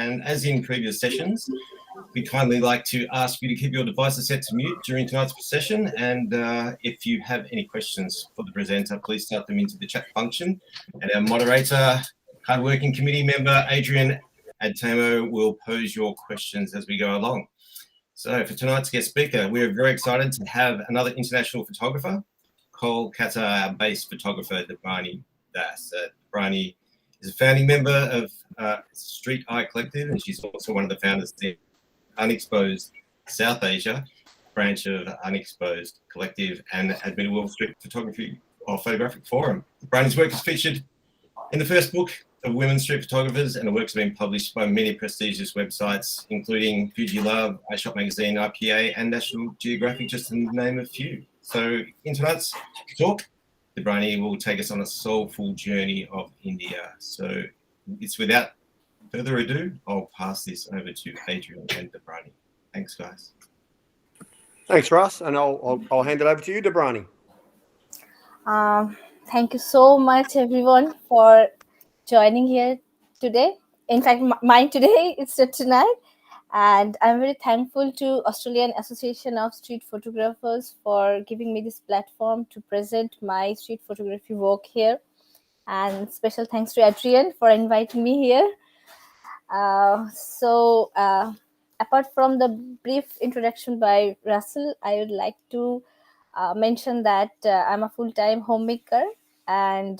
And as in previous sessions, we'd kindly like to ask you to keep your devices set to mute during tonight's session. And if you have any questions for the presenter, please start them into the chat function. And our moderator, hardworking committee member, Adrian Adtamo, will pose your questions as we go along. So for tonight's guest speaker, we're very excited to have another international photographer, Kolkata-based photographer, Debrani Das. Debrani is a founding member of Street Eye Collective, and she's also one of the founders of the Unexposed South Asia branch of Unexposed Collective and admitted Wall Street Photography or Photographic Forum. Debrani's work is featured in the first book of women street photographers, and the work's been published by many prestigious websites, including Fuji Love, iShop Magazine, IPA, and National Geographic, just to name a few. So in tonight's talk, Debrani will take us on a soulful journey of India. So it's without further ado, I'll pass this over to Adrian and Debrani. Thanks, guys. Thanks, Russ, and I'll hand it over to you, Debrani. Thank you so much, everyone, for joining here today. In fact, mine today is tonight. And I'm very thankful to Australian Association of Street Photographers for giving me this platform to present my street photography work here. And special thanks to Adrian for inviting me here. Apart from the brief introduction by Russell, I would like to mention that I'm a full-time homemaker, and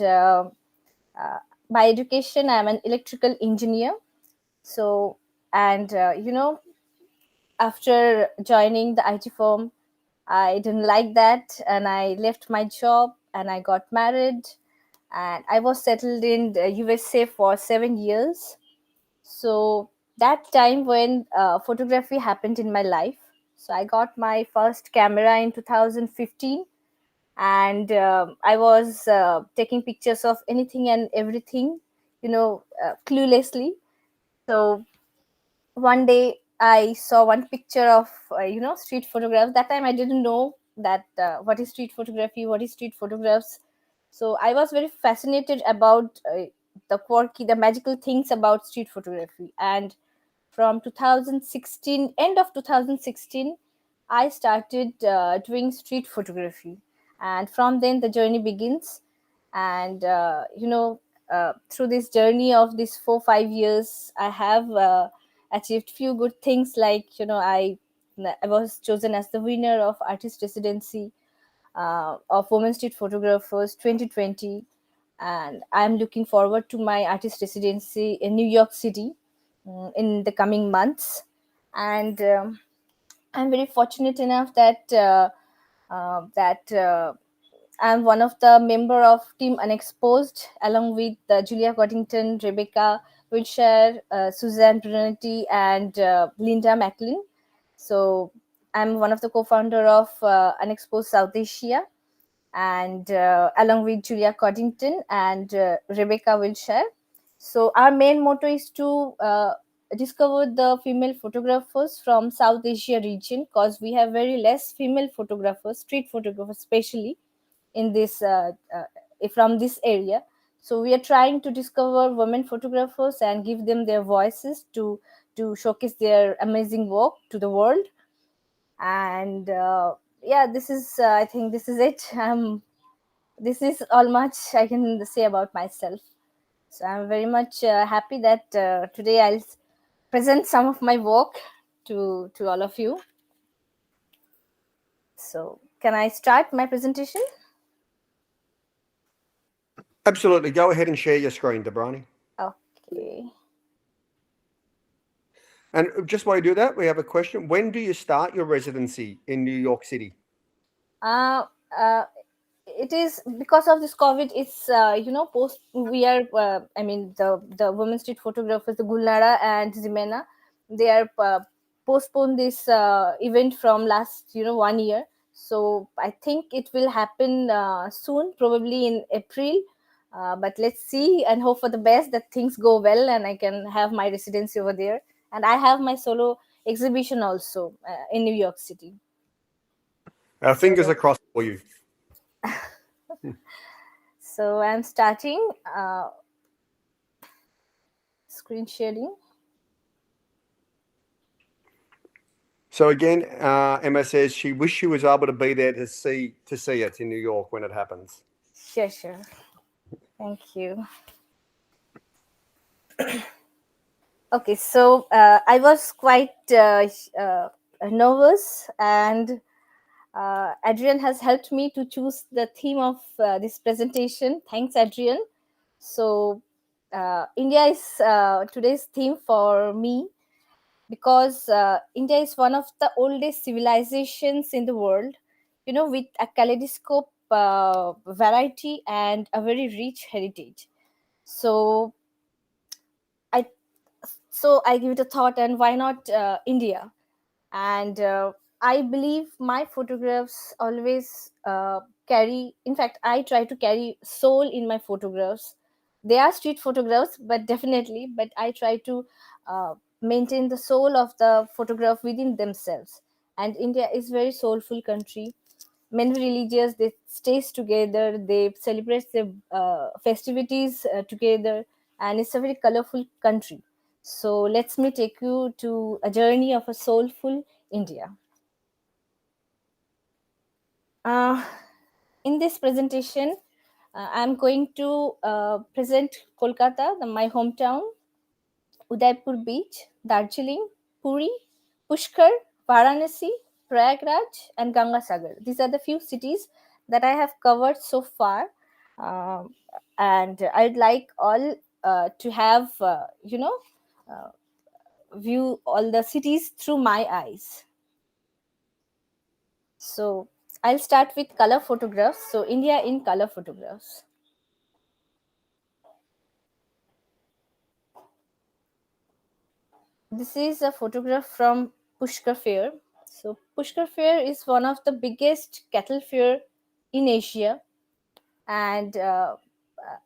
by education, I'm an electrical engineer. So, and after joining the IT firm, I didn't like that, and I left my job and I got married, and I was settled in the USA for 7 years. So that time when photography happened in my life. So I got my first camera in 2015, and I was taking pictures of anything and everything, cluelessly. So one day I saw one picture of street photographs. That time I didn't know that what is street photography, what is street photographs. So I was very fascinated about the quirky, the magical things about street photography. And from 2016, end of 2016, I started doing street photography, and from then the journey begins. And through this journey of these 4-5 years, I have achieved few good things, like I was chosen as the winner of artist residency of Women Street Photographers 2020, and I'm looking forward to my artist residency in New York City in the coming months. And I'm very fortunate enough that I'm one of the member of Team Unexposed, along with Julia Coddington, Rebecca Wilshire, Suzanne Brunetti, and Linda Macklin. So I'm one of the co-founder of Unexposed South Asia, and along with Julia Coddington and Rebecca Wilshire. So our main motto is to discover the female photographers from South Asia region, because we have very less female photographers, street photographers especially, in this from this area. So we are trying to discover women photographers and give them their voices to showcase their amazing work to the world. And this is I think this is it. This is all much I can say about myself. So I'm very much happy that today I'll present some of my work to all of you. So can I start my presentation? Absolutely. Go ahead and share your screen, Debrani. Okay. And just while you do that, we have a question. When do you start your residency in New York City? It is because of this COVID. It's post. We are. The women street photographers, the Gulnara and Zimena, they are postponed this event from last 1 year. So I think it will happen soon, probably in April. But let's see and hope for the best, that things go well and I can have my residency over there. And I have my solo exhibition also in New York City. Our fingers are crossed for you. So I'm starting screen sharing. So again, Emma says she wished she was able to be there to see it in New York when it happens. Sure, sure. Thank you. Okay, so I was quite nervous, and Adrian has helped me to choose the theme of this presentation. Thanks, Adrian. So, India is today's theme for me because India is one of the oldest civilizations in the world, with a kaleidoscope variety and a very rich heritage. So, I I give it a thought, and why not India? And I believe my photographs always carry. In fact, I try to carry soul in my photographs. They are street photographs, but definitely, but I try to maintain the soul of the photograph within themselves. And India is very soulful country. Many religions, they stays together, they celebrate their festivities together, and it's a very colorful country. So let me take you to a journey of a soulful India. uh, in this presentation, I'm going to present Kolkata, my hometown, Udaipur Beach, Darjeeling, Puri, Pushkar, Varanasi, Prayagraj, and Gangasagar. These are the few cities that I have covered so far. Um, and I'd like all to have, uh, view all the cities through my eyes. So I'll start with color photographs. So India in color photographs. This is a photograph from Pushkar Fair. So Pushkar Fair is one of the biggest cattle fair in Asia, and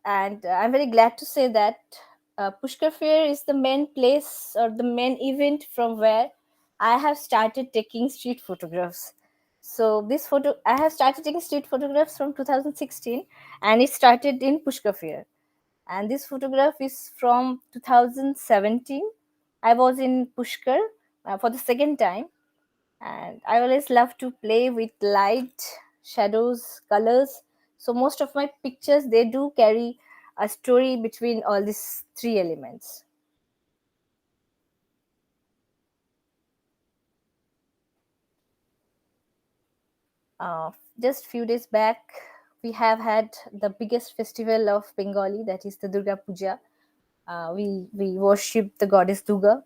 I'm very glad to say that Pushkar Fair is the main place or the main event from where I have started taking street photographs. So I have started taking street photographs from 2016, and it started in Pushkar Fair. And this photograph is from 2017. I was in Pushkar for the second time, and I always love to play with light, shadows, colors. So most of my pictures, they do carry a story between all these three elements. Just few days back, we have had the biggest festival of Bengali, that is the Durga Puja. We worship the goddess Durga.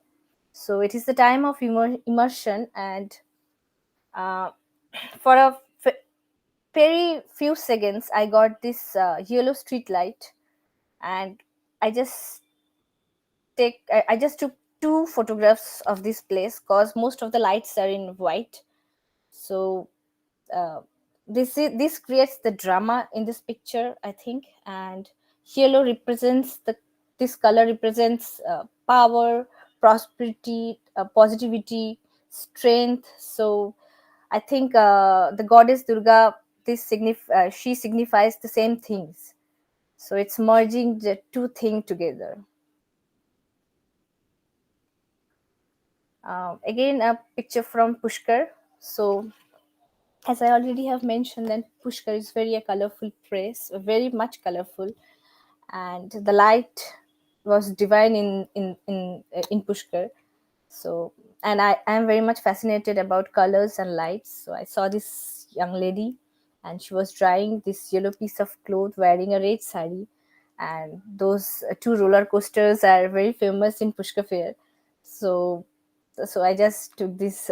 So it is the time of immersion, and uh, for a very few seconds, I got this yellow street light, and I just I just took two photographs of this place because most of the lights are in white. So uh, this creates the drama in this picture, I think. And yellow represents the this color represents power, prosperity, positivity, strength. So I think the goddess Durga, she signifies the same things. So it's merging the two things together. Again, a picture from Pushkar. So, as I already have mentioned, that Pushkar is very a colorful place, very much colorful, and the light was divine in Pushkar. So, and I am very much fascinated about colors and lights. So I saw this young lady, and she was drying this yellow piece of cloth wearing a red sari, and those two roller coasters are very famous in Pushkar Fair. So I just took this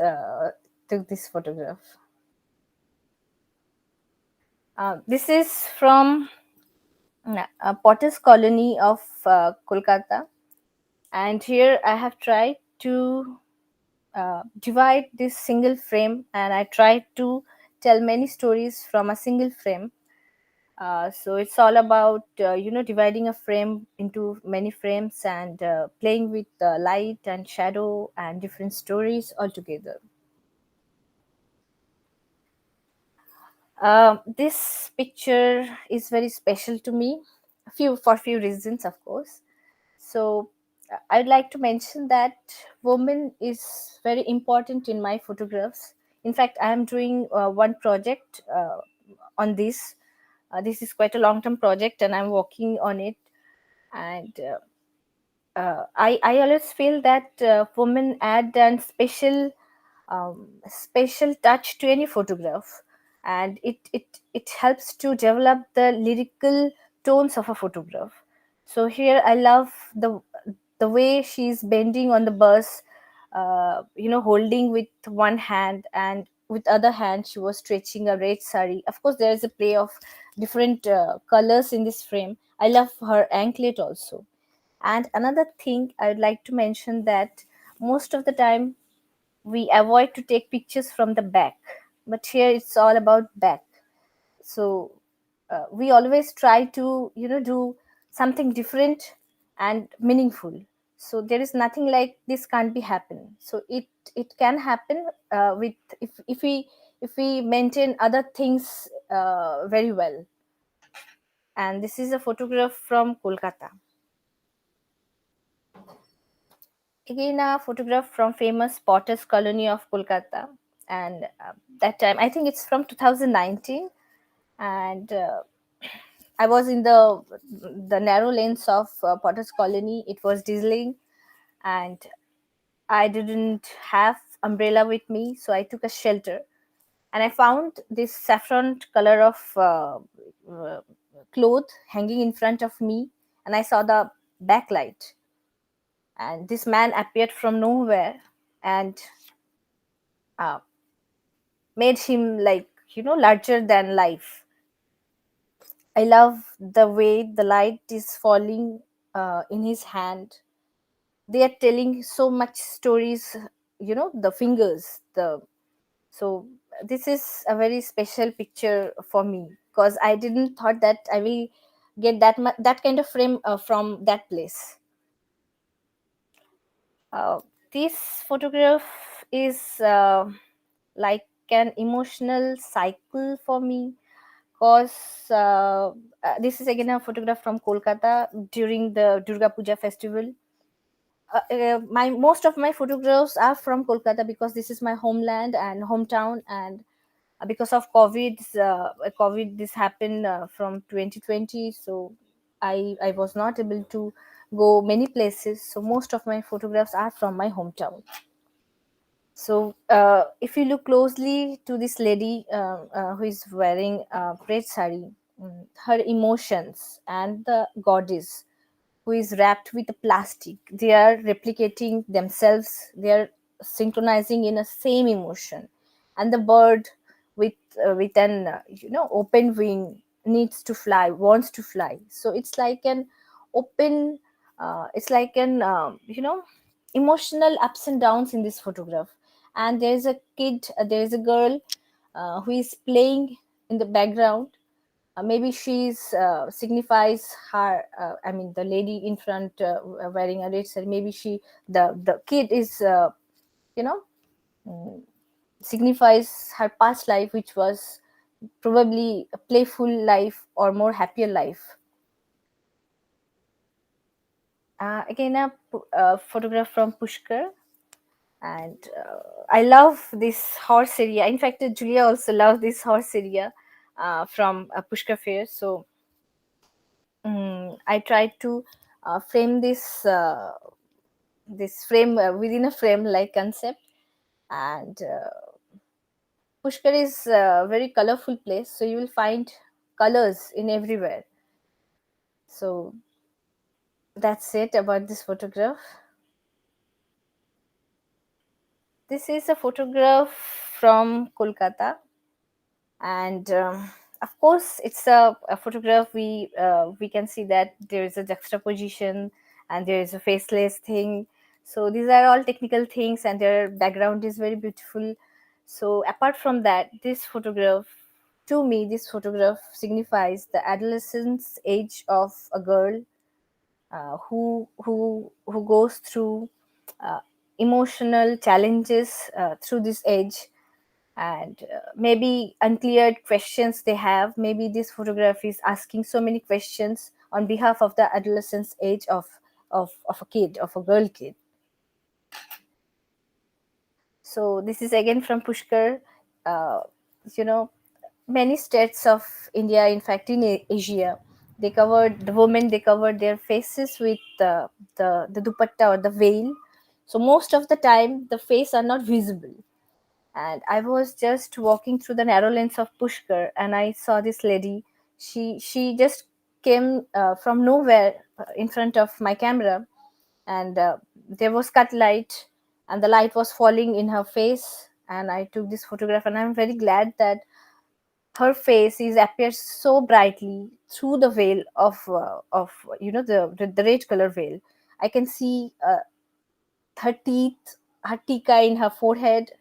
photograph. This is from a Potter's Colony of Kolkata, and here I have tried to divide this single frame, and I try to tell many stories from a single frame. So it's all about dividing a frame into many frames and playing with light and shadow and different stories all together. This picture is very special to me, for few reasons, of course. So I'd like to mention that woman is very important in my photographs. In fact, I am doing one project on this. This is quite a long-term project, and I'm working on it. And I always feel that women add an special touch to any photograph, and it helps to develop the lyrical tones of a photograph. So here I love the way she's bending on the bus, holding with one hand, and with other hand she was stretching a red sari. Of course, there is a play of different colors in this frame. I love her anklet also. And another thing I would like to mention that most of the time we avoid to take pictures from the back, but here it's all about back. So we always try to do something different and meaningful. So there is nothing like this can't be happen. So it can happen with if we maintain other things very well. And this is a photograph from Kolkata. Again, a photograph from famous potters colony of Kolkata. And that time I think it's from 2019. And I was in the narrow lanes of potters colony. It was drizzling, and I didn't have umbrella with me, so I took a shelter. And I found this saffron color of uh, cloth hanging in front of me, and I saw the backlight, and this man appeared from nowhere and uh, made him like larger than life. I love the way the light is falling in his hand. They are telling so much stories. The fingers. The so this is a very special picture for me because I didn't thought that I will get that kind of frame from that place. Uh, this photograph is like an emotional cycle for me because this is again a photograph from Kolkata during the Durga Puja festival. My most of my photographs are from Kolkata because this is my homeland and hometown. And because of COVID this happened from 2020, so I was not able to go many places. So most of my photographs are from my hometown. So if you look closely to this lady who is wearing a red sari, her emotions and the goddess who is wrapped with a plastic, they are replicating themselves. They are synchronizing in a same emotion. And the bird with an open wing needs to fly, wants to fly. So it's like an open it's like an emotional ups and downs in this photograph. And there is a kid, there is a girl who is playing in the background. Maybe she's signifies her I mean the lady in front wearing a red saree. Maybe the kid is you know mm, signifies her past life, which was probably a playful life or more happier life. Again, a photograph from Pushkar. And I love this horse area. In fact, Julia also loves this horse area from Pushkar Fair. So I tried to frame this frame within a frame like concept. And Pushkar is a very colorful place, so you will find colors in everywhere. So that's it about this photograph. This is a photograph from Kolkata. And of course it's a photograph. We can see that there is a juxtaposition and there is a faceless thing. So these are all technical things, and their background is very beautiful. So apart from that, this photograph, to me, this photograph signifies the adolescence age of a girl who goes through uh, emotional challenges through this age. And maybe uncleared questions they have. Maybe this photograph is asking so many questions on behalf of the adolescence age of of a kid, of a girl kid. So this is again from Pushkar. Uh, you know, many states of India, in fact in Asia, they covered the women. They covered their faces with the dupatta or the veil. So most of the time, the face are not visible. And I was just walking through the narrow lanes of Pushkar, and I saw this lady. She just came from nowhere in front of my camera, and there was cut light, and the light was falling in her face, and I took this photograph, and I'm very glad that her face is appears so brightly through the veil of the red color veil. I can see her teeth, her tika in her forehead,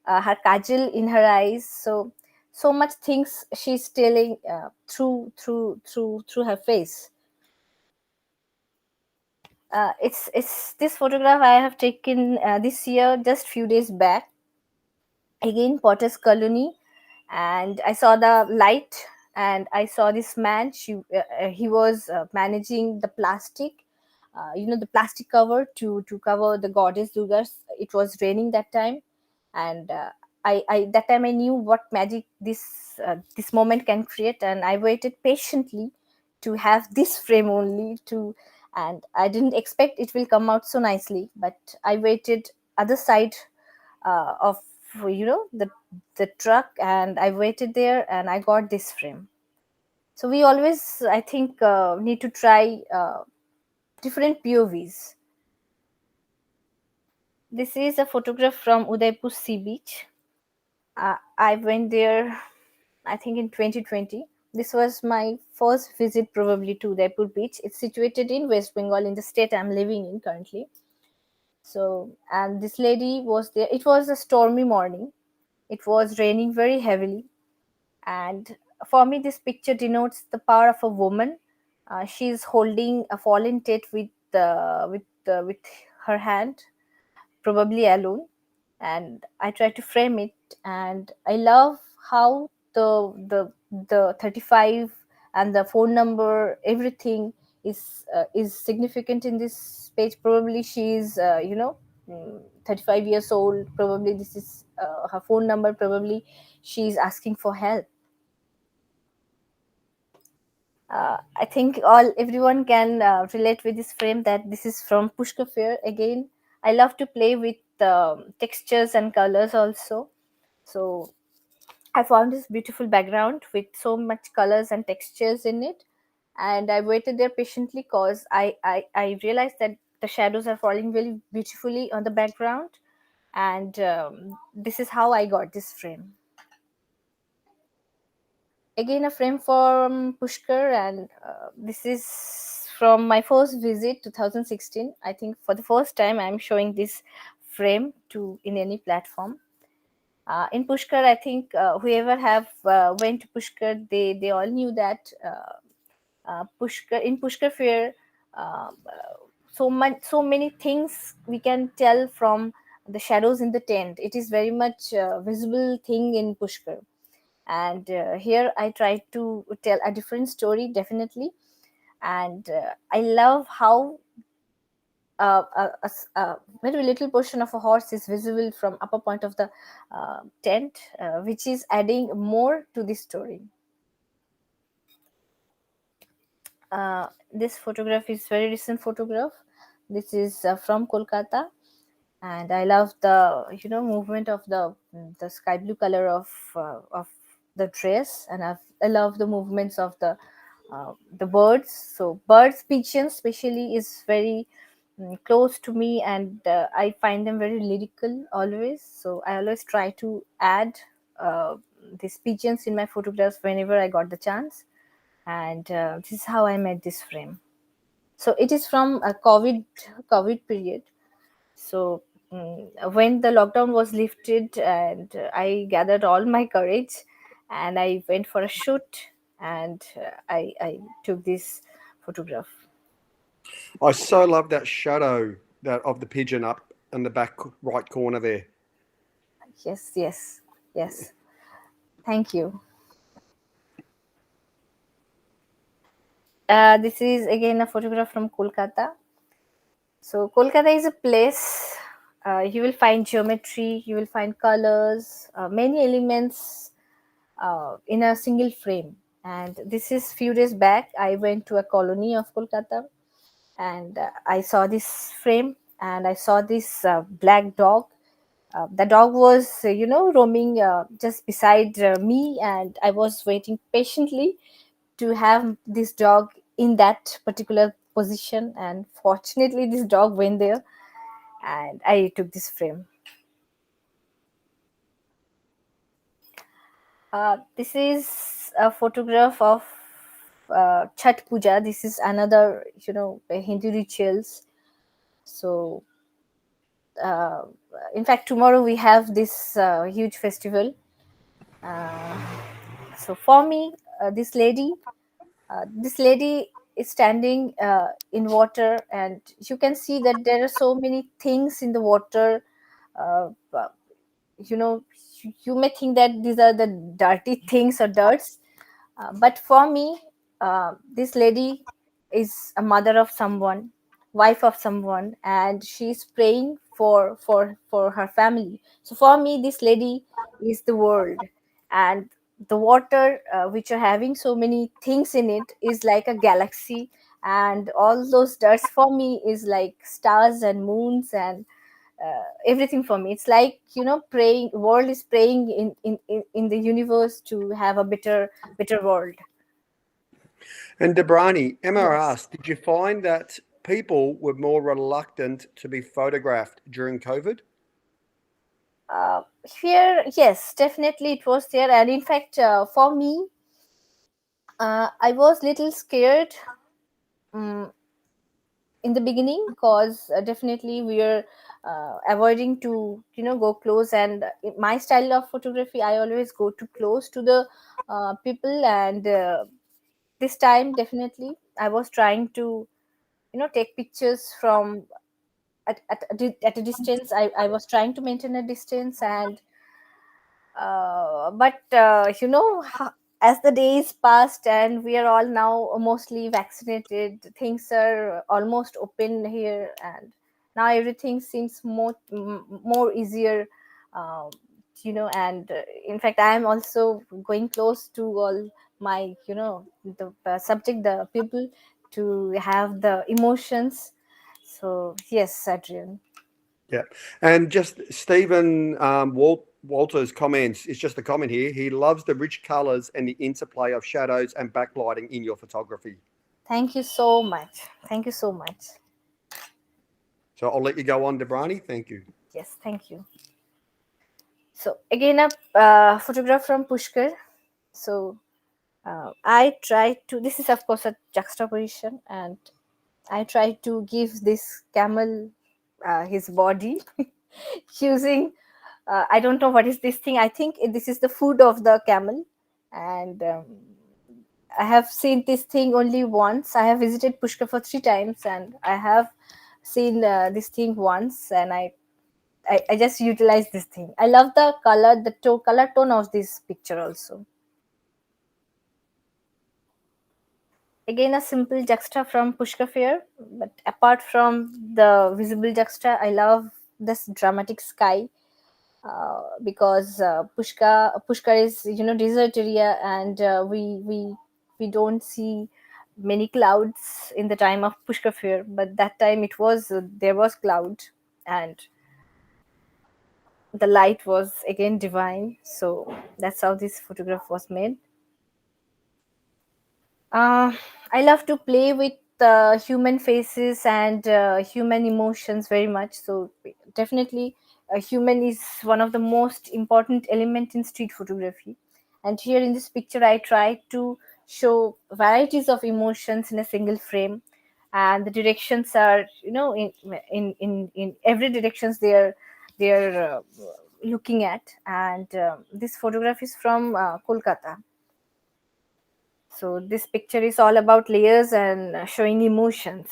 her kajal in her eyes. So much things she's telling through her face. It's this photograph I have taken this year, just few days back. Again, Potter's Colony, and I saw the light, and I saw this man. He was managing the plastic, the plastic cover to cover the goddess Durga. It was raining that time, and I that time I knew what magic this moment can create, and I waited patiently to have this frame only to, and I didn't expect it will come out so nicely, but I waited other side of the truck, and I waited there, and I got this frame. So we always, I think, need to try different POVs. This is a photograph from Udaipur Sea Beach. I went there, I think, in 2020. This was my first visit probably to Udaipur Beach. It's situated in West Bengal, in the state I'm living in currently. So, and this lady was there. It was a stormy morning. It was raining very heavily. And for me, this picture denotes the power of a woman. She's holding a fallen tate with her hand, probably alone, and I try to frame it. And I love how the 35 and the phone number, everything is significant in this page. Probably she's 35 years old. Probably this is her phone number. Probably she's asking for help. I think everyone can relate with this frame, that this is from Pushkar Fair. Again, I love to play with textures and colors also. So I found this beautiful background with so much colors and textures in it, and I waited there patiently because I realized that the shadows are falling really beautifully on the background, and this is how I got this frame. Again, a frame from Pushkar, and this is from my first visit 2016. I think for the first time I'm showing this frame to in any platform. In Pushkar, I think whoever have went to Pushkar, they all knew that Pushkar Fair, so many things we can tell from the shadows in the tent. It is very much visible thing in Pushkar, and here I try to tell a different story, definitely. And I love how a very little portion of a horse is visible from upper point of the tent, which is adding more to this story. This photograph is very recent photograph. This is from Kolkata, and I love the movement of the sky blue color of the dress, and I love the movements of the birds. So birds, pigeons especially, is very close to me, and I find them very lyrical always. So I always try to add these pigeons in my photographs whenever I got the chance, and this is how I made this frame. So it is from a COVID period. So when the lockdown was lifted, and I gathered all my courage, and I went for a shoot, and I took this photograph. I so love that shadow that of the pigeon up in the back right corner there. Yes. Thank you. This is again a photograph from Kolkata. So Kolkata is a place you will find geometry, you will find colors, many elements in a single frame. And this is few days back. I went to a colony of Kolkata, and I saw this frame, and I saw this black dog. The dog was, roaming just beside me, and I was waiting patiently to have this dog in that particular position. And fortunately, this dog went there, and I took this frame. This is a photograph of Chhat Puja. This is another, Hindu rituals. So, uh, in fact, tomorrow we have this huge festival. Uh, so, for me, this lady is standing in water, and you can see that there are so many things in the water. Uh, you know, you may think that these are the dirty things or dirts, but for me, this lady is a mother of someone, wife of someone, and she's praying for her family. So for me, this lady is the world, and the water, which are having so many things in it, is like a galaxy, and all those dirts for me is like stars and moons and everything for me. It's like, praying, world is praying in the universe to have a better world. And Debrani, Emma Yes. asked, did you find that people were more reluctant to be photographed during COVID? Here, yes, definitely it was there. And in fact, for me, I was little scared um, in the beginning, because definitely we are avoiding to, go close. And in my style of photography, I always go too close to the people. And this time, definitely, I was trying to, take pictures from at a distance. I was trying to maintain a distance. And but as the days passed and we are all now mostly vaccinated, things are almost open here, and now everything seems more easier. um, and in fact, I am also going close to all my, the subject, the people, to have the emotions. So yes, Adrian. Yeah. And just Stephen Walter's comments, it's just a comment here. He loves the rich colors and the interplay of shadows and backlighting in your photography. Thank you so much. Thank you so much. So I'll let you go on, Debrani. Thank you. Yes, thank you. So again, a photograph from Pushkar. So I try to. This is of course a juxtaposition, and I try to give this camel his body using. I don't know what is this thing. I think this is the food of the camel, and I have seen this thing only once. I have visited Pushkar for 3 times, and I have seen this thing once, and I just utilize this thing. I love the color, the color tone of this picture also. Again, a simple juxta from Pushkar Fair, but apart from the visible juxta, I love this dramatic sky, because Pushkar is, desert area, and we don't see many clouds in the time of Pushkar Fair, but that time it was there was cloud, and the light was again divine. So that's how this photograph was made. uh, I love to play with human faces and human emotions very much. So definitely a human is one of the most important element in street photography. And here in this picture, I try to show varieties of emotions in a single frame, and the directions are, in every directions they're looking at. And this photograph is from Kolkata. So this picture is all about layers and showing emotions.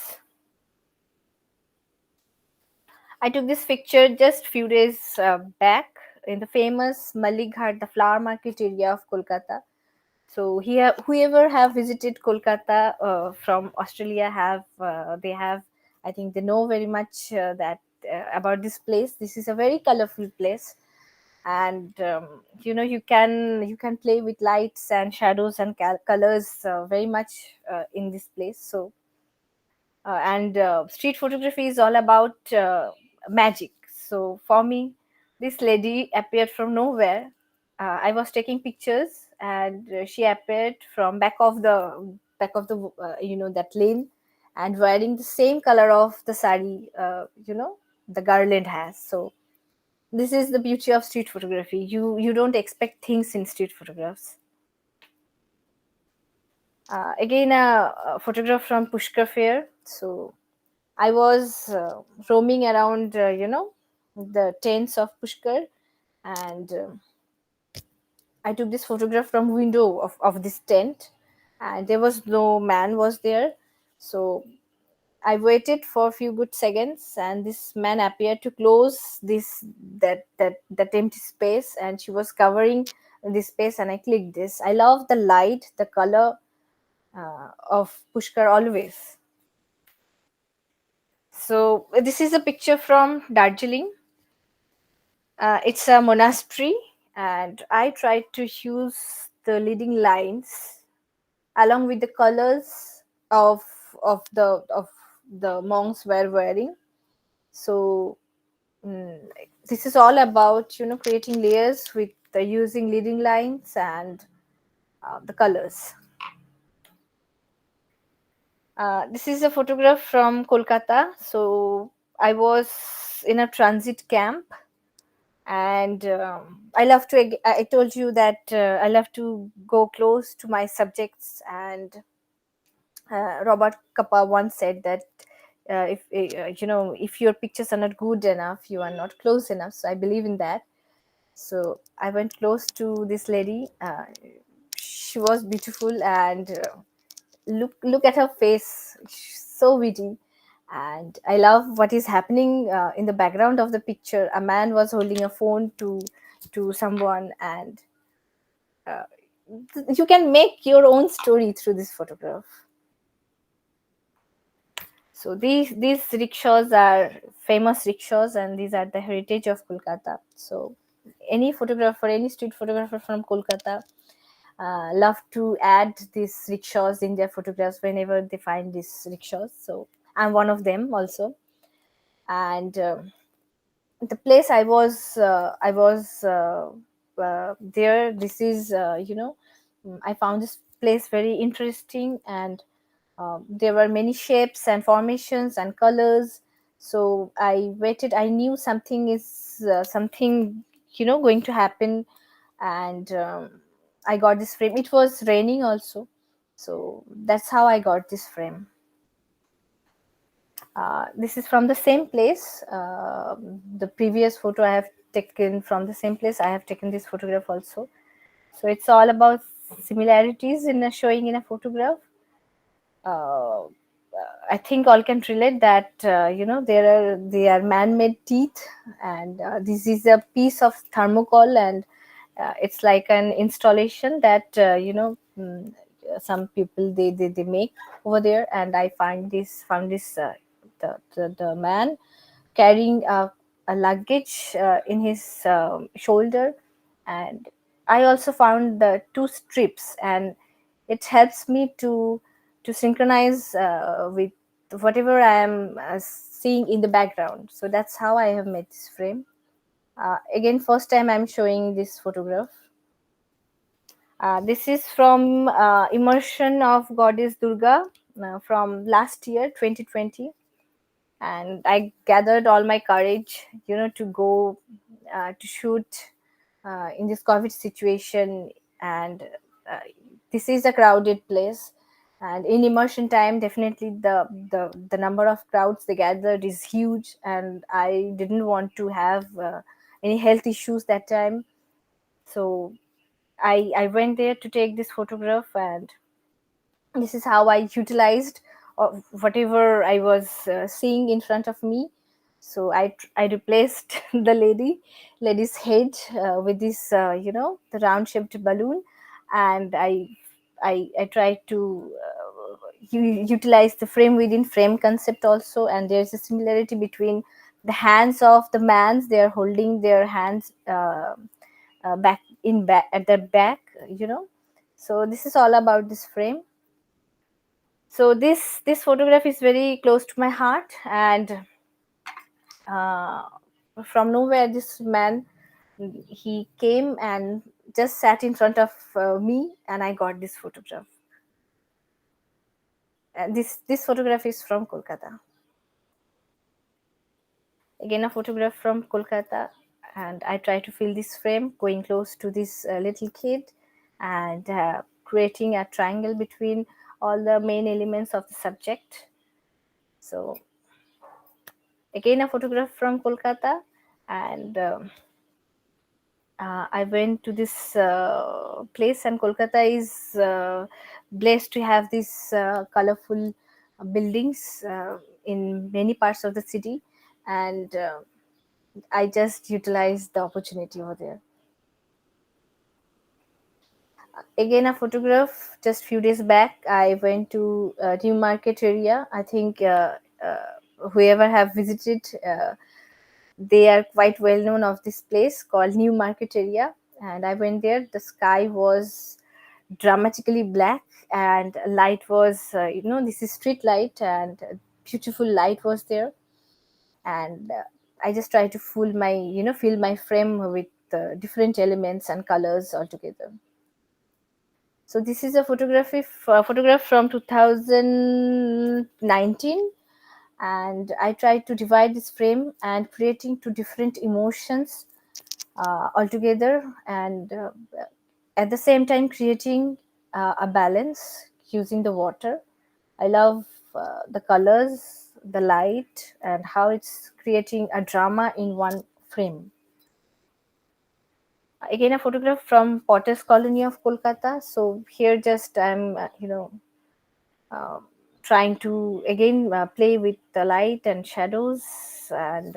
I took this picture just few days back in the famous Malighat, the flower market area of Kolkata. So here, whoever have visited Kolkata from Australia, have they have I think they know very much that about this place. This is a very colorful place, and you can play with lights and shadows and colors very much in this place. So and street photography is all about magic. So for me, this lady appeared from nowhere. I was taking pictures, and she appeared from back of the that lane, and wearing the same color of the sari the garland has. So this is the beauty of street photography. You don't expect things in street photographs. Again, a photograph from Pushkar Fair. So I was roaming around, the tents of Pushkar, and I took this photograph from window of this tent, and there was no man was there. So I waited for a few good seconds, and this man appeared to close that empty space, and she was covering this space, and I clicked this. I love the light, the color of Pushkar always. So this is a picture from Darjeeling. It's a monastery, and I tried to use the leading lines along with the colors of of the monks were wearing. So mm, this is all about creating layers with using leading lines and the colors. This is a photograph from Kolkata. So I was in a transit camp, and I love to. I told you that I love to go close to my subjects, and Robert Capa once said that if your pictures are not good enough, you are not close enough. So I believe in that. So I went close to this lady. She was beautiful, and look at her face. She's so witty, and I love what is happening in the background of the picture. A man was holding a phone to someone, and uh, you can make your own story through this photograph. So these rickshaws are famous rickshaws, and these are the heritage of Kolkata. So any photographer, any street photographer from Kolkata love to add these rickshaws in their photographs whenever they find these rickshaws. So I'm one of them also. And the place I was there. This is I found this place very interesting, and there were many shapes and formations and colors. So I waited. I knew something going to happen, and I got this frame. It was raining also, so that's how I got this frame. This is from the same place. The previous photo I have taken from the same place. I have taken this photograph also. So it's all about similarities in a showing in a photograph. uh, I think all can relate that they are man-made teeth, and this is a piece of thermocol, and it's like an installation that some people they make over there. And I found this the man carrying a luggage in his shoulder, and I also found the two strips, and it helps me to synchronize with whatever I am seeing in the background. So that's how I have made this frame. Again, first time I'm showing this photograph. This is from immersion of goddess Durga from last year 2020, and I gathered all my courage to go to shoot in this COVID situation. And uh, this is a crowded place, and in immersion time, definitely the number of crowds they gathered is huge, and I didn't want to have any health issues that time. So I went there to take this photograph, and this is how I utilized whatever I was seeing in front of me. So I replaced the lady's head with this the round shaped balloon, and I tried to utilize the frame within frame concept also, and there's a similarity between the hands of the mans. They are holding their hands back at the back, so this is all about this frame. So this photograph is very close to my heart, and from nowhere this man, he came and just sat in front of me, and I got this photograph. And this photograph is from Kolkata. Again, a photograph from Kolkata, and I try to fill this frame, going close to this little kid, and creating a triangle between all the main elements of the subject. So again, a photograph from Kolkata, and I went to this place, and Kolkata is blessed to have these colorful buildings in many parts of the city, and I just utilized the opportunity over there. Again, a photograph. Just few days back, I went to New Market area. I think whoever have visited, they are quite well known of this place called New Market area. And I went there. The sky was dramatically black, and light was, this is street light, and beautiful light was there. And I just try to fill my frame with different elements and colors altogether. So this is a photograph from 2019, and I tried to divide this frame and creating two different emotions altogether, and at the same time creating a balance using the water. I love the colors, the light, and how it's creating a drama in one frame. Again, a photograph from Potter's Colony of Kolkata. So here, just I'm, uh, trying to again play with the light and shadows, and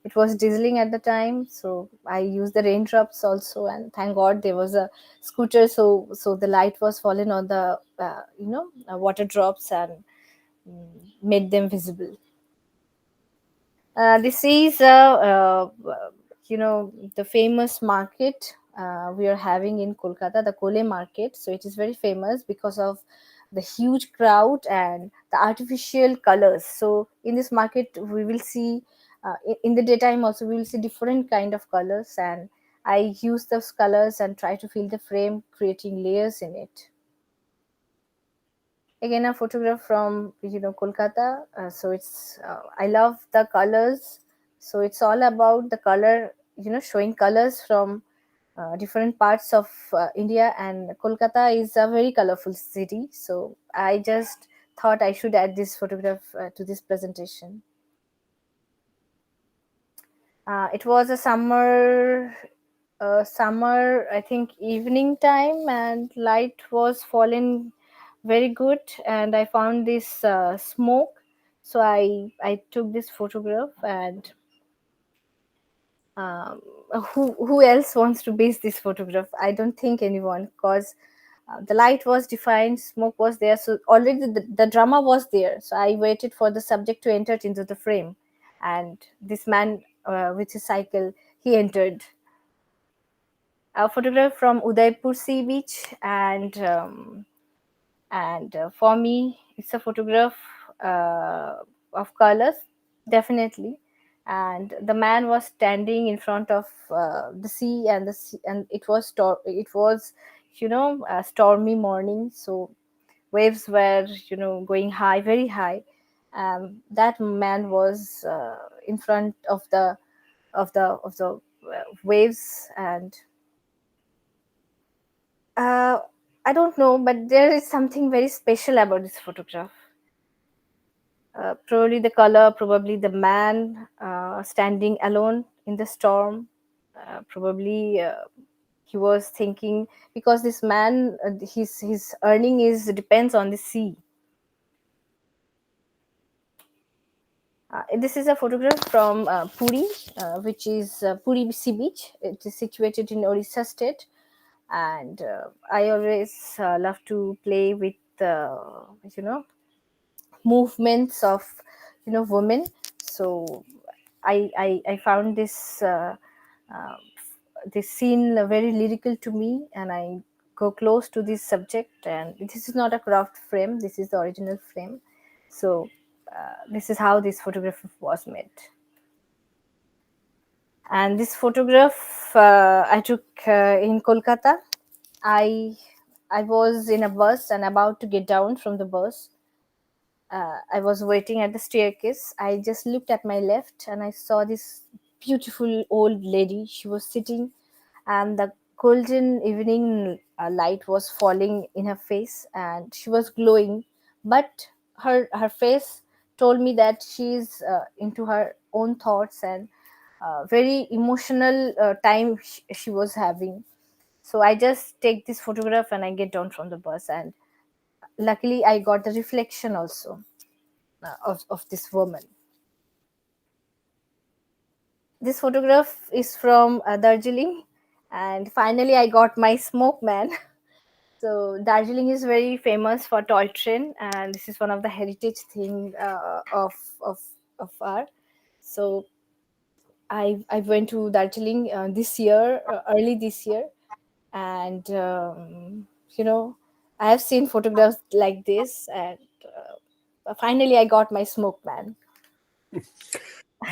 it was drizzling at the time, so I used the raindrops also, and thank God there was a scooter, so the light was falling on the water drops, and made them visible. This is the famous market we are having in Kolkata, the Kole market. So it is very famous because of the huge crowd and the artificial colors. So in this market, we will see in the daytime also we will see different kind of colors, and I use those colors and try to fill the frame, creating layers in it. Again, a photograph from Kolkata. So it's I love the colors, so it's all about the color, showing colors from different parts of India, and Kolkata is a very colorful city, so I just thought I should add this photograph to this presentation. It was a summer, I think, evening time, and light was falling very good, and I found this smoke, so I took this photograph. And um, who else wants to base this photograph? I don't think anyone, because the light was defined, smoke was there, so already the drama was there. So I waited for the subject to enter into the frame, and this man with his cycle, he entered. A photograph from Udaipur Sea Beach, and for me, it's a photograph of colors, definitely. And the man was standing in front of the sea, and and it was a stormy morning, so waves were going high, very high. That man was in front of the waves, and uh, I don't know, but there is something very special about this photograph. Probably the color, probably the man standing alone in the storm. Probably he was thinking, because this man, his earning is depends on the sea. This is a photograph from Puri, which is Puri Sea Beach. It is situated in Orissa state, and I always love to play with the movements of women. So I found uh, this scene very lyrical to me, and I go close to this subject. And this is not a craft frame, this is the original frame. So this is how this photograph was made. And this photograph I took in Kolkata. I was in a bus and about to get down from the bus. I was waiting at the staircase. I just looked at my left and I saw this beautiful old lady. She was sitting, and the golden evening light was falling in her face, and she was glowing. But her face told me that she's into her own thoughts, and very emotional time she was having. So I just take this photograph and I get down from the bus, and luckily I got the reflection also of this woman. This photograph is from Darjeeling, and finally I got my smoke man. So Darjeeling is very famous for toy train, and this is one of the heritage thing of of our. So I went to Darjeeling this year, early this year, and I have seen photographs like this, and finally I got my smoke man.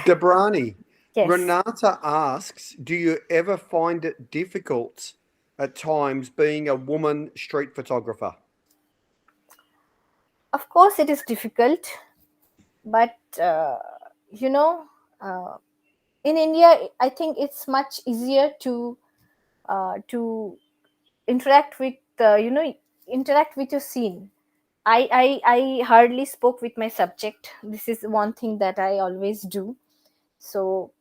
Debrani, Yes. Renata asks, do you ever find it difficult at times being a woman street photographer? Of course, it is difficult, but you know, uh, in India, I think it's much easier to interact with interact with your scene. I hardly spoke with my subject. This is one thing that I always do. So,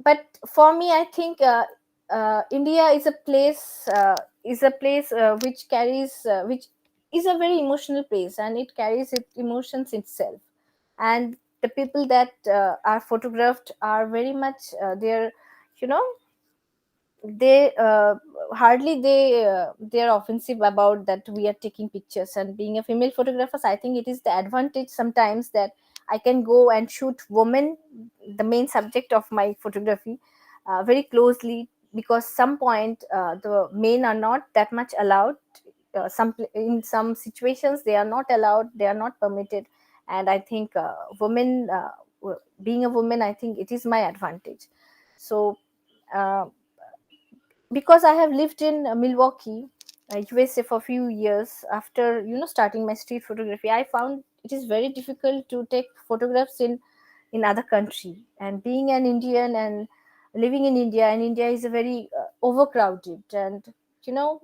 but for me, I think India is a place which carries which is a very emotional place, and it carries its emotions itself. And the people that are photographed are very much they're you know they hardly they're offensive about that we are taking pictures. And being a female photographer, I think it is the advantage sometimes that I can go and shoot women, the main subject of my photography, very closely, because some point the men are not that much allowed. In some situations they are not allowed, they are not permitted. And I think women being a woman, I think it is my advantage. So uh, because I have lived in Milwaukee, USA for a few years after starting my street photography, I found it is very difficult to take photographs in other country. And being an Indian and living in India, and India is a very overcrowded, and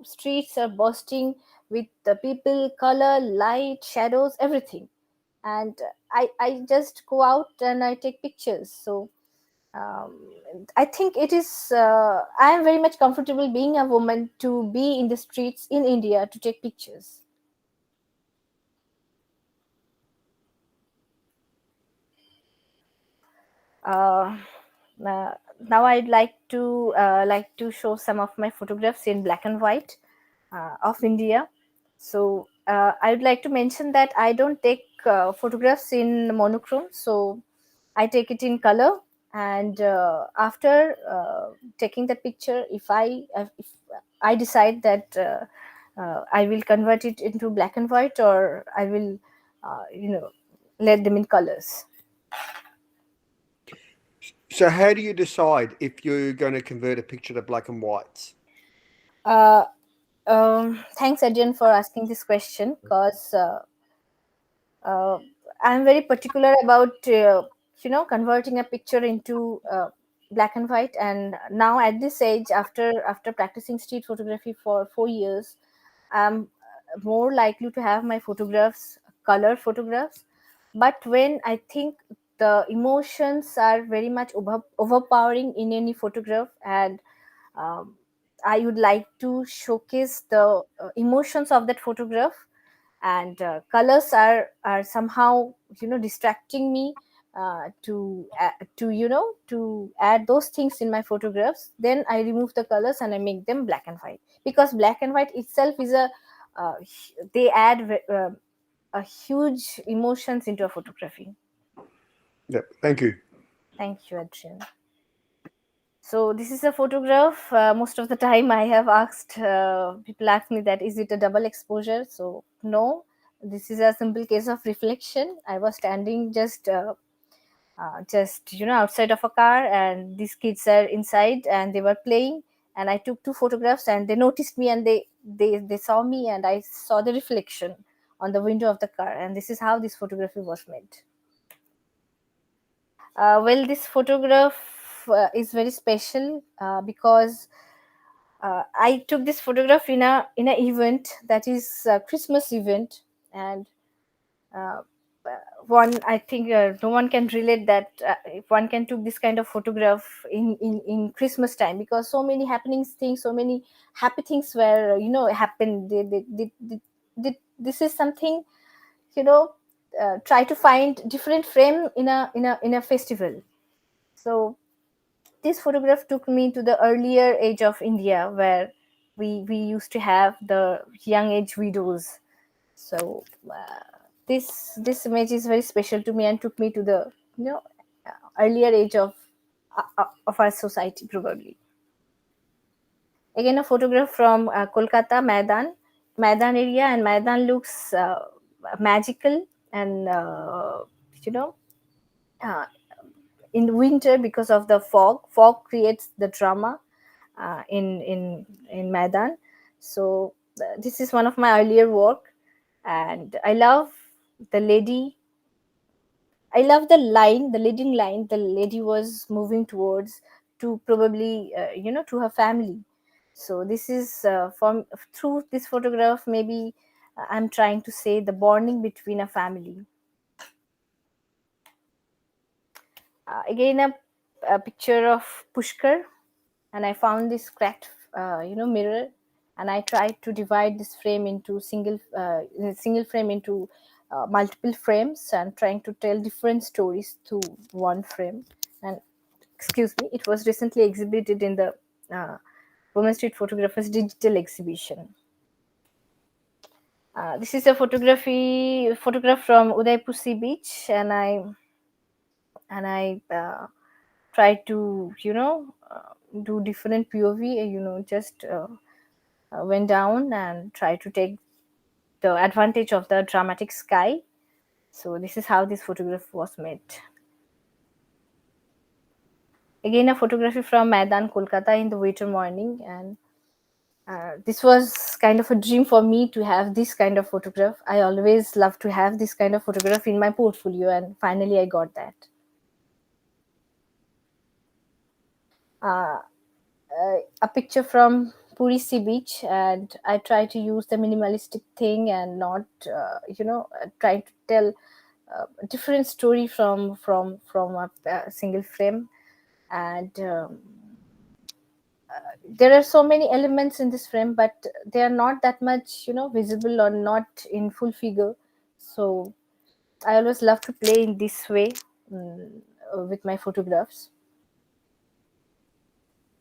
streets are bursting with the people, color, light, shadows, everything. And I just go out and I take pictures. So um, I think it is. I am very much comfortable being a woman to be in the streets in India to take pictures. Uh, Now I'd like to show some of my photographs in black and white of India. So I would like to mention that I don't take photographs in monochrome. So I take it in color, and after taking the picture, if I decide that I will convert it into black and white, or I will let them in colors. So, how do you decide if you're going to convert a picture to black and whites? Uh, Thanks, Adrian, for asking this question, because uh, I'm very particular about converting a picture into black and white. And now at this age, after practicing street photography for 4 years, I'm more likely to have my photographs color photographs. But when I think the emotions are very much overpowering in any photograph, and um, I would like to showcase the emotions of that photograph, and colors are somehow distracting me to add those things in my photographs, then I remove the colors and I make them black and white. Because black and white itself is a they add a huge emotions into a photography. Yeah, thank you. Thank you, Adrian. So this is a photograph. Most of the time I have asked, people ask me that, is it a double exposure? So no, this is a simple case of reflection. I was standing just outside of a car, and these kids are inside and they were playing, and I took two photographs, and they noticed me, and they saw me, and I saw the reflection on the window of the car, and this is how this photography was made. Well, this photograph is very special because I took this photograph in a event, that is a Christmas event, and uh, one, I think no one can relate that if one can took this kind of photograph in Christmas time, because so many things, so many happy things were happened. This is something, try to find different frame in a festival. So this photograph took me to the earlier age of India, where we used to have the young age widows. So this image is very special to me and took me to the earlier age of our society, probably. Again, a photograph from Kolkata Maidan area, and Maidan looks magical, and you know uh, in winter, because of the fog creates the drama in Maidan. So this is one of my earlier work, and I love the lady. I love the leading line. The lady was moving towards to probably to her family. So this is from through this photograph, maybe I'm trying to say the bonding between a family. Again, a picture of Pushkar, and I found this cracked mirror, and I tried to divide this frame into single frame into multiple frames, and trying to tell different stories through one frame. And excuse me, it was recently exhibited in the Women Street Photographers digital exhibition. This is a photograph from Udaipur Sea Beach, and I try to do different POV, just went down and try to take the advantage of the dramatic sky. So this is how this photograph was made. Again, a photography from Maidan, Kolkata, in the winter morning, and this was kind of a dream for me to have this kind of photograph. I always love to have this kind of photograph in my portfolio, and finally I got that. Uh, a picture from Puri Sea Beach, and I try to use the minimalistic thing and not, try to tell a different story from a single frame. And there are so many elements in this frame, but they are not that much, visible or not in full figure. So I always love to play in this way with my photographs.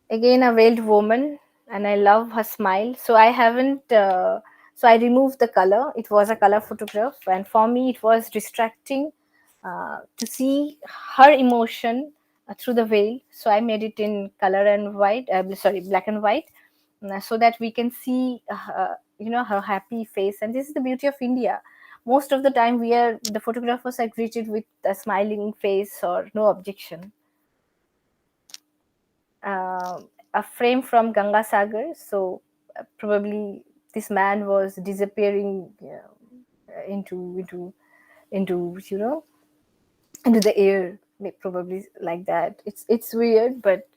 Again, a veiled woman, and I love her smile. So I haven't so I removed the color. It was a color photograph, and for me it was distracting to see her emotion through the veil. So I made it in color and white, black and white, so that we can see her happy face. And this is the beauty of India. Most of the time the photographers are greeted with a smiling face or no objection. A frame from Ganga Sagar. So probably this man was disappearing into into the air, probably like that. It's weird, but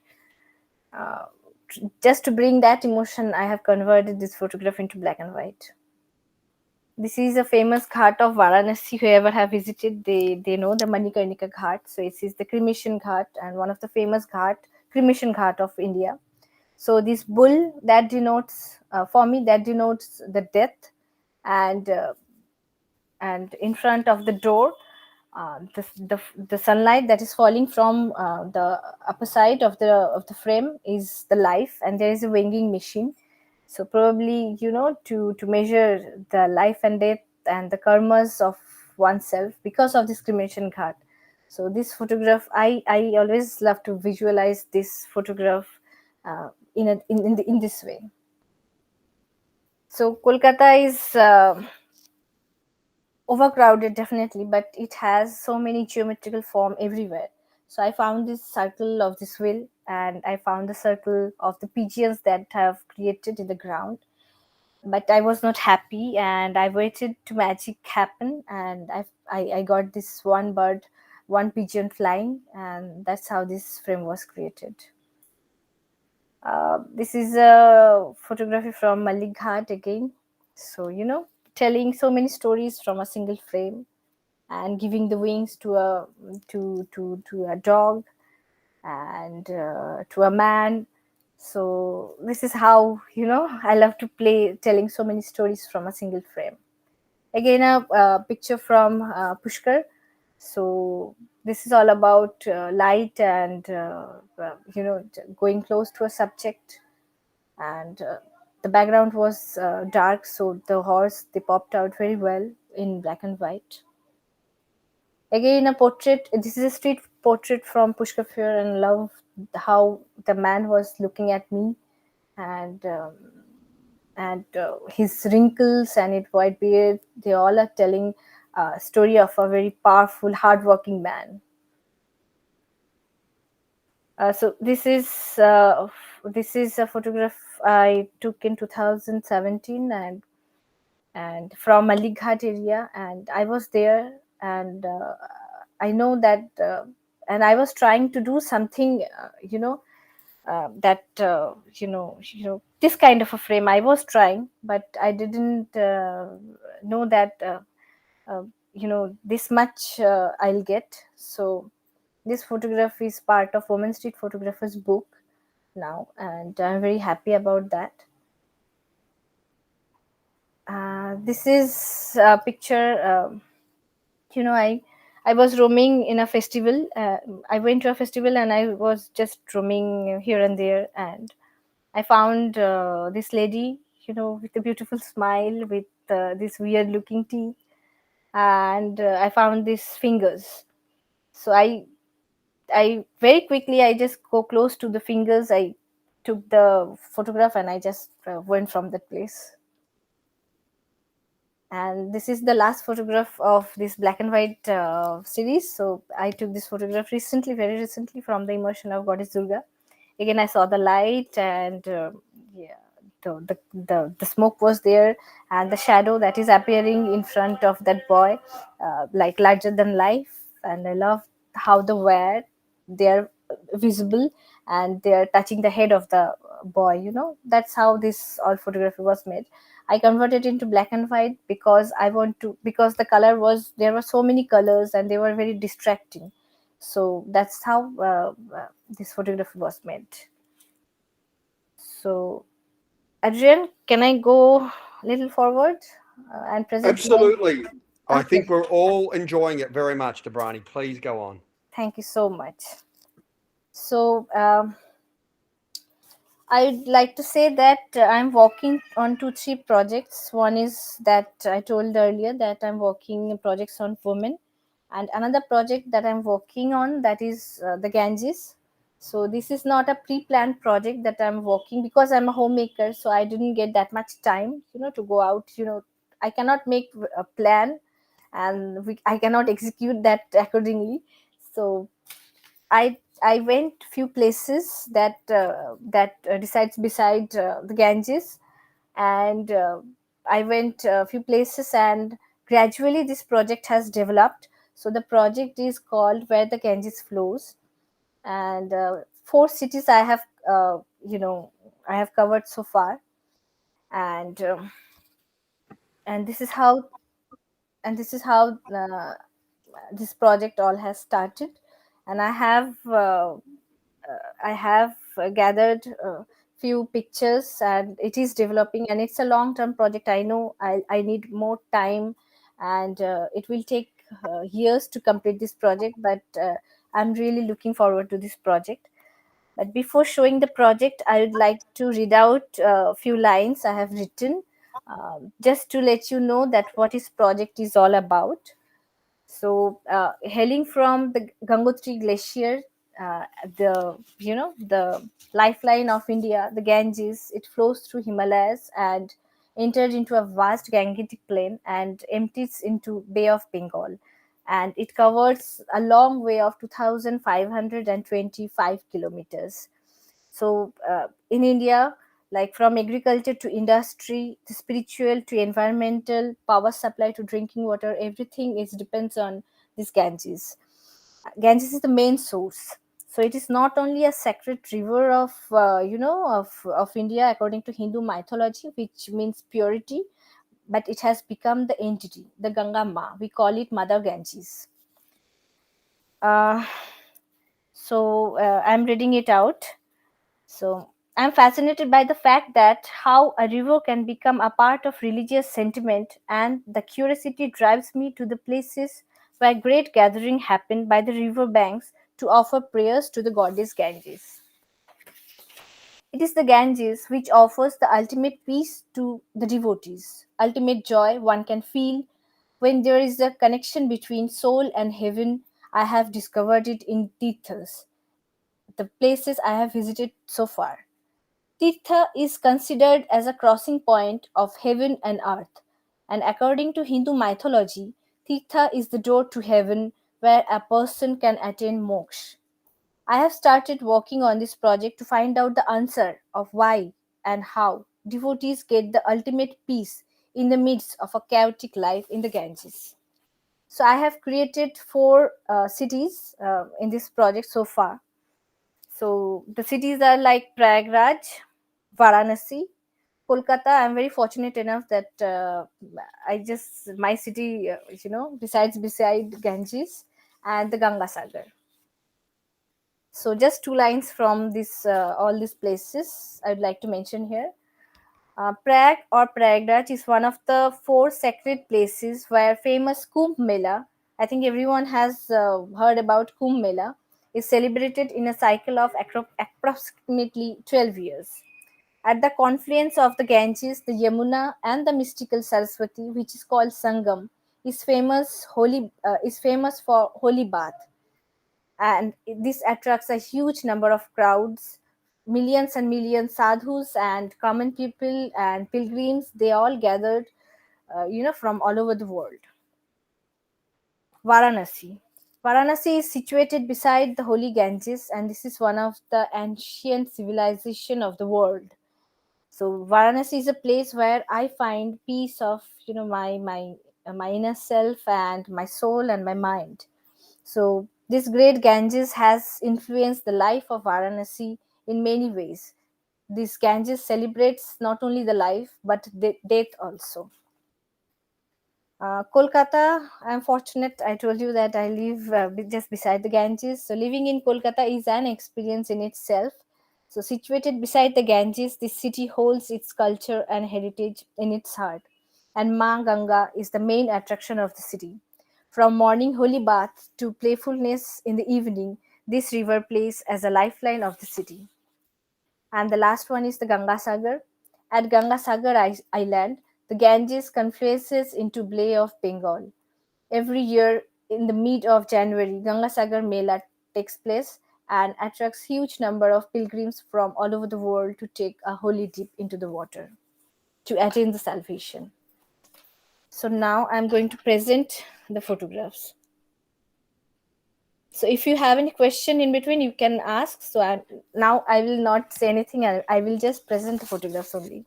just to bring that emotion, I have converted this photograph into black and white. This is a famous ghat of Varanasi. Whoever have visited, they know the Manikarnika Ghat. So it is the cremation ghat, and one of the famous cremation ghat of India. So this bull, that denotes, for me, that denotes the death, and in front of the door, the sunlight that is falling from the upper side of the frame is the life, and there is a winging machine. So probably, to measure the life and death and the karmas of oneself because of this cremation ghat. So this photograph, I always love to visualize this photograph in this way. So Kolkata is overcrowded definitely, but it has so many geometrical form everywhere. So I found this circle of this wheel, and I found the circle of the pigeons that have created in the ground. But I was not happy, and I waited to magic happen, and I got this one bird, one pigeon flying, and that's how this frame was created. This is a photography from Malik Ghat again. So telling so many stories from a single frame, and giving the wings to a dog, and to a man. So this is how I love to play, telling so many stories from a single frame. Again, a picture from Pushkar. So this is all about light and going close to a subject, and the background was dark, so the horse, they popped out very well in black and white. Again, a portrait. This is a street portrait from Pushkar Fair, and love how the man was looking at me, and his wrinkles and his white beard. They all are telling a story of a very powerful, hardworking man. So this is a photograph I took in 2017, and from Malik Ghat area, and I was there, and I know that, and I was trying to do something, that this kind of a frame I was trying, but I didn't know that uh, this much I'll get. So this photograph is part of Women Street Photographers book now, and I'm very happy about that. This is a picture. I was roaming in a festival. I went to a festival, and I was just roaming here and there, and I found this lady, with a beautiful smile, with this weird looking teeth, and I found these fingers. So I very quickly, I just go close to the fingers. I took the photograph, and I just went from that place. And this is the last photograph of this black and white series. So I took this photograph recently, very recently, from the immersion of Goddess Durga. Again, I saw the light, and yeah, the smoke was there, and the shadow that is appearing in front of that boy, like larger than life. And I love how the wear, they're visible, and they're touching the head of the boy. That's how this all photography was made. I converted into black and white because because the color was, there were so many colors, and they were very distracting. So that's how this photography was made. So Adrian, can I go a little forward and present Absolutely. I Okay. think we're all enjoying it very much, Debrani. Please go on. Thank you so much. So I'd like to say that I'm working on 2 3 projects. One is that I told earlier, that I'm working on projects on women, and another project that I'm working on, that is the Ganges. So this is not a pre-planned project that I'm working, because I'm a homemaker. So I didn't get that much time, to go out. I cannot make a plan, and I cannot execute that accordingly. So I went few places that decides beside the Ganges, and I went a few places, and gradually this project has developed. So the project is called Where the Ganges Flows, and 4 cities you know I have covered so far, and and this is how and this is how this project all has started. And I have gathered a few pictures, and it is developing, and it's a long term project. I know I need more time, and it will take years to complete this project, but I'm really looking forward to this project. But before showing the project, I would like to read out a few lines I have written, just to let you know that what this project is all about. So, hailing from the Gangotri Glacier, the lifeline of India, the Ganges, it flows through Himalayas and enters into a vast Gangetic plain and empties into Bay of Bengal, and it covers a long way of 2,525 kilometers. So, in India, like from agriculture to industry, to spiritual to environmental, power supply to drinking water, everything is depends on this Ganges. Ganges is the main source. So it is not only a sacred river of of India according to Hindu mythology, which means purity, but it has become the entity, the Ganga Ma. We call it Mother Ganges. Uh, I'm reading it out. So I'm fascinated by the fact that how a river can become a part of religious sentiment, and the curiosity drives me to the places where great gathering happen by the river banks to offer prayers to the goddess Ganges. It is the Ganges which offers the ultimate peace to the devotees, ultimate joy one can feel when there is a connection between soul and heaven. I have discovered it in Tirthas, the places I have visited so far. Tirtha is considered as a crossing point of heaven and earth, and according to Hindu mythology, Tirtha is the door to heaven where a person can attain moksha. I have started working on this project to find out the answer of why and how devotees get the ultimate peace in the midst of a chaotic life in the Ganges. So I have created four cities in this project so far. So the cities are like Prayagraj, Varanasi, Kolkata. I'm very fortunate enough that my city, besides beside Ganges and the Ganga Sagar. So just two lines from this all these places I would like to mention here. Prag or Prayagraj is one of the four sacred places where famous Kumbh Mela, I think everyone has heard about Kumbh Mela, is celebrated in a cycle of approximately 12 years. At the confluence of the Ganges, the Yamuna, and the mystical Saraswati, which is called Sangam, is famous for holy bath, and this attracts a huge number of crowds. Millions and millions sadhus and common people and pilgrims, they all gathered from all over the world. Varanasi is situated beside the holy Ganges, and this is one of the ancient civilization of the world. So Varanasi is a place where I find peace of my inner self and my soul and my mind. So this great Ganges has influenced the life of Varanasi in many ways. This Ganges celebrates not only the life but death also. Kolkata, I'm fortunate. I told you that I live just beside the Ganges. So living in Kolkata is an experience in itself. So situated beside the Ganges, this city holds its culture and heritage in its heart. And Ma Ganga is the main attraction of the city. From morning holy bath to playfulness in the evening, this river plays as a lifeline of the city. And the last one is the Ganga Sagar. At Ganga Sagar Island, the Ganges confluences into Bay of Bengal. Every year in the mid of January, Ganga Sagar Mela takes place and attracts huge number of pilgrims from all over the world to take a holy dip into the water to attain the salvation. So now I'm going to present the photographs. So if you have any question in between, you can ask. Now I will not say anything. I will just present the photographs only.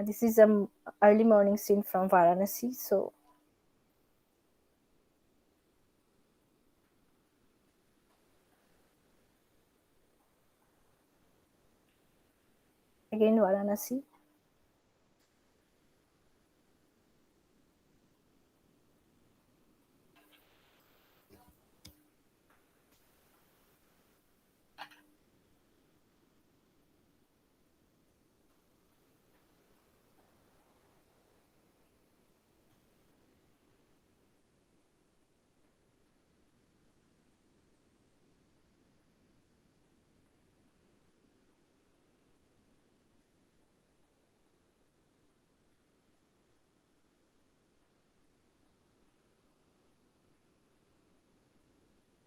This is an early morning scene from Varanasi. So again Varanasi.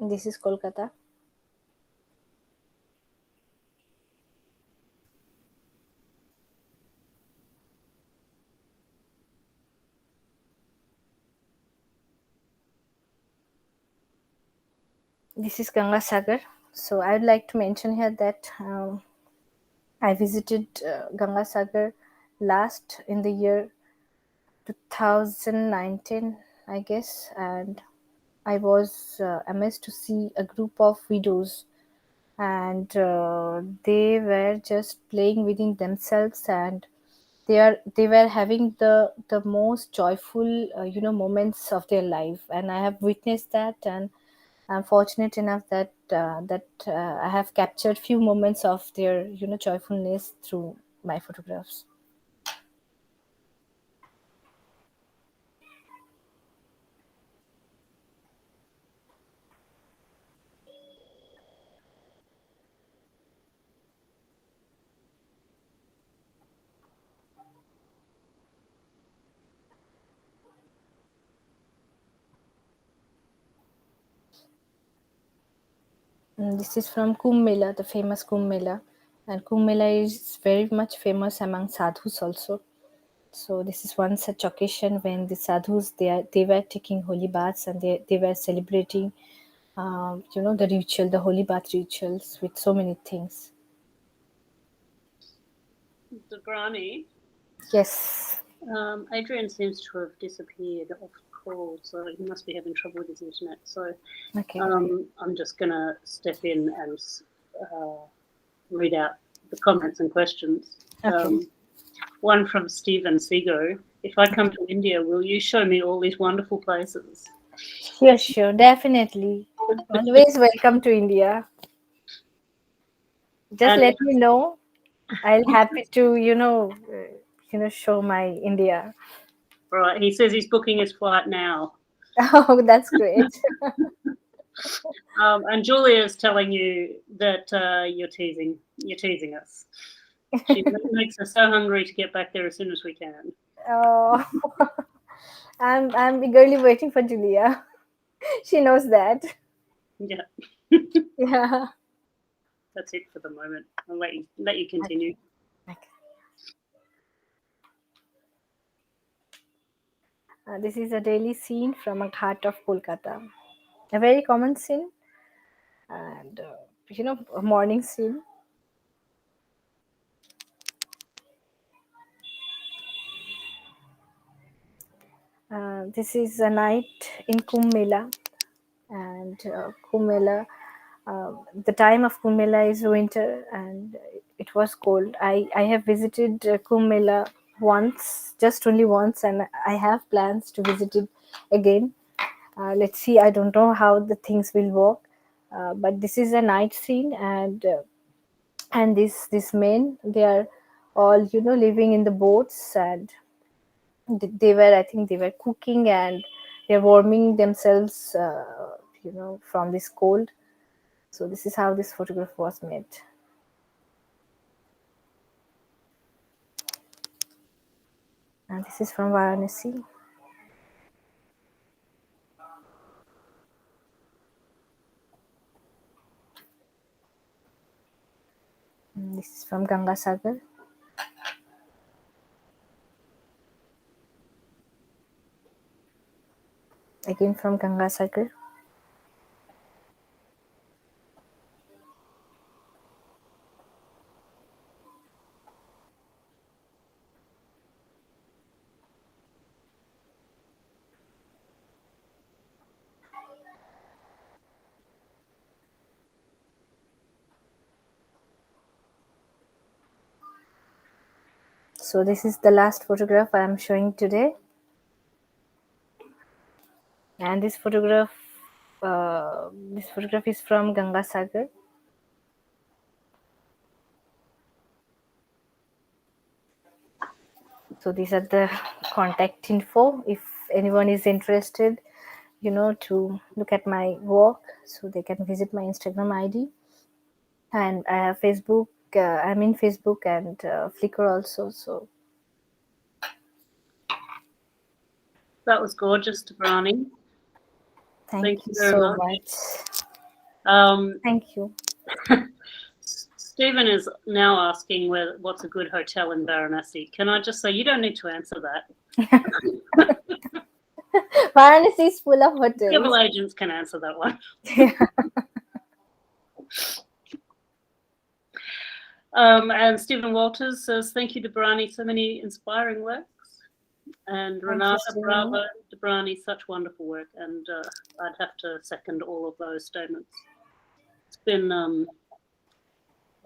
This is Kolkata. This is Ganga Sagar. So I would like to mention here that I visited Ganga Sagar last in the year 2019, I guess, and I was amazed to see a group of widows, and they were just playing within themselves, and they were having the most joyful moments of their life, and I have witnessed that, and I'm fortunate enough that I have captured few moments of their joyfulness through my photographs. This is from Kumbh Mela, the famous Kumbh Mela, and Kumbh Mela is very much famous among sadhus also. So this is one such occasion when the sadhus they were taking holy baths, and they were celebrating the ritual, the holy bath rituals with so many things. Debrani, Yes. Adrian seems to have disappeared off call, so he must be having trouble with his internet. So Okay. I'm just going to step in and read out the comments and questions. Okay. One from Stephen Sego. If I come to India, will you show me all these wonderful places? Sure, definitely. Always welcome to India. Just And- let me know. I'll happy to show my India. Right, he says he's booking his flight now. Oh, that's great. And Julia is telling you that you're teasing us. She makes us so hungry to get back there as soon as we can. Oh, I'm eagerly waiting for Julia. She knows that. Yeah, Yeah. that's it for the moment. I'll let you continue. Okay. This is a daily scene from a ghat of Kolkata. A very common scene, and a morning scene. This is a night in Kumbh Mela, and Kumbh Mela. The time of Kumbh Mela is winter, and it was cold. I have visited Kumbh Mela once, just only once, and I have plans to visit it again. Let's see. I don't know how the things will work, but this is a night scene, and these men, they are all living in the boats, and they were, I think they were cooking, and they're warming themselves from this cold. So this is how this photograph was made. And this is from Varanasi. And this is from Ganga Sagar. Again from Ganga Sagar. So this is the last photograph I am showing today. And this photograph is from Ganga Sagar. So these are the contact info if anyone is interested to look at my work, so they can visit my Instagram ID, and I have Facebook. I'm in Facebook and Flickr also. So That was gorgeous, Debrani. thank you very so much. much. Thank you. Stephen is now asking what's a good hotel in Varanasi. Can I just say you don't need to answer that. Varanasi is full of hotels. Travel agents can answer that one. And Stephen Walters says, thank you, Debrani, so many inspiring works. And Renata, bravo, Debrani, such wonderful work. And I'd have to second all of those statements.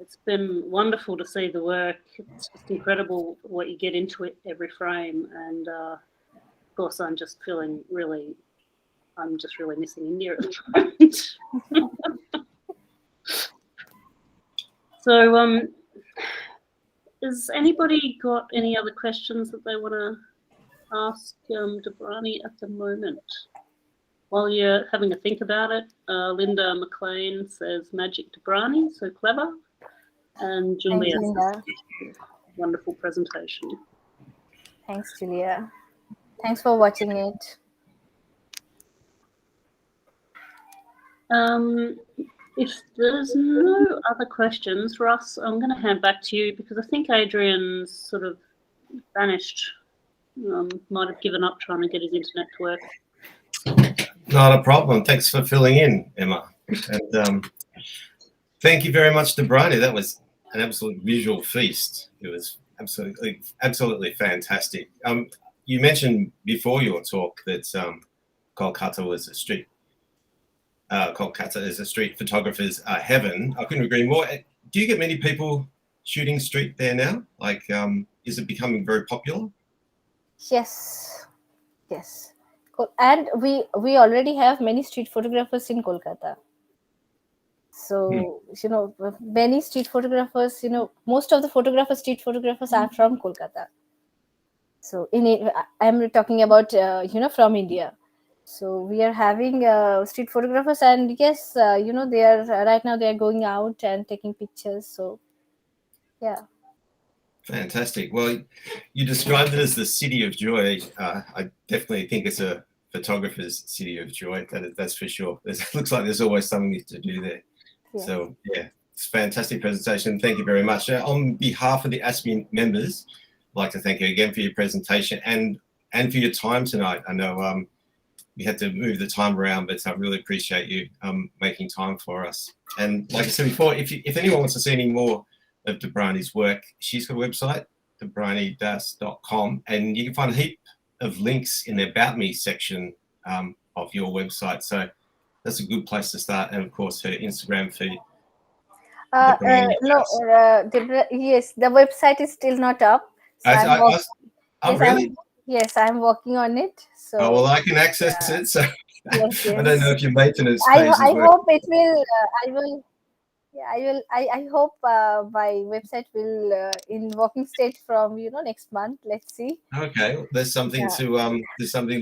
It's been wonderful to see the work. It's just incredible what you get into it every frame. And of course, I'm just really missing India at the moment. So, has anybody got any other questions that they want to ask Debrani at the moment? While you're having a think about it, Linda McLean says, Magic Debrani, so clever. And Julia says, wonderful presentation. Thanks, Julia. Thanks for watching it. If there's no other questions, Russ, I'm going to hand back to you because I think Adrian's sort of vanished. Might have given up trying to get his internet to work. Not a problem. Thanks for filling in, Emma. And thank you very much, Debrani. That was an absolute visual feast. It was absolutely fantastic. You mentioned before your talk that Kolkata was a street. Kolkata is a street photographer's heaven. I couldn't agree more. Do you get many people shooting street there now? Like, is it becoming very popular? Yes. And we already have many street photographers in Kolkata. So, many street photographers, most of the street photographers are from Kolkata. So I'm talking about, from India. So we are having street photographers, and yes, they are right now they are going out and taking pictures. So, yeah. Fantastic. Well, you described it as the city of joy. I definitely think it's a photographer's city of joy. That's for sure. It looks like there's always something to do there. Yeah. So yeah, it's a fantastic presentation. Thank you very much. On behalf of the AASPI members, I'd like to thank you again for your presentation and for your time tonight. I know we had to move the time around, but I really appreciate you making time for us. And like I said before, if anyone wants to see any more of Debrani's work, she's got a website, debrani-com, and you can find a heap of links in the About Me section of your website. So that's a good place to start. And of course, her Instagram feed. Yes, the website is still not up. So really? I'm working on it. So well, I can access it. So yes. I don't know if your maintenance. I hope it will. I hope my website will in working state from next month. Let's see. Okay, well, there's something to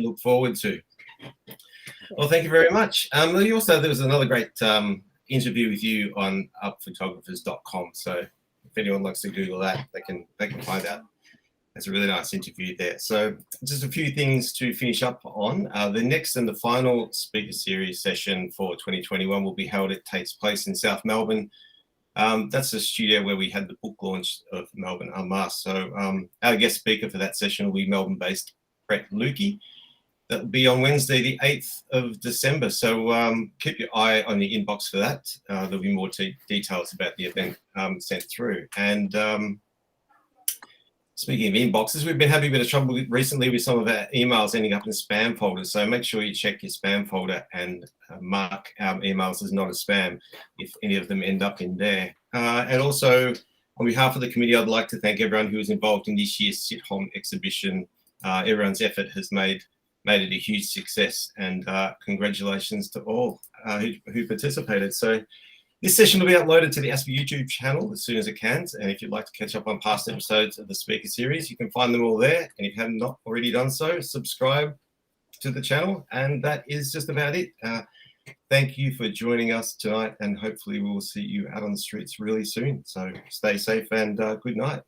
look forward to. Well, thank you very much. There was another great interview with you on upphotographers.com. So if anyone likes to Google that, they can find out. It's a really nice interview there. So just a few things to finish up on. The next and the final speaker series session for 2021 will be held. It takes place in South Melbourne. That's the studio where we had the book launch of Melbourne Unmasked. So our guest speaker for that session will be Melbourne-based Brett Lukey. That will be on Wednesday, the 8th of December. So keep your eye on the inbox for that. There'll be more details about the event sent through. And speaking of inboxes, we've been having a bit of trouble recently with some of our emails ending up in spam folders. So make sure you check your spam folder and mark our emails as not a spam if any of them end up in there. And also, on behalf of the committee, I'd like to thank everyone who was involved in this year's Sit Home exhibition. Everyone's effort has made it a huge success, and congratulations to all who participated. So this session will be uploaded to the AASPI YouTube channel as soon as it can. And if you'd like to catch up on past episodes of the speaker series, you can find them all there. And if you have not already done so, subscribe to the channel. And that is just about it. Thank you for joining us tonight, and hopefully we will see you out on the streets really soon. So stay safe and good night.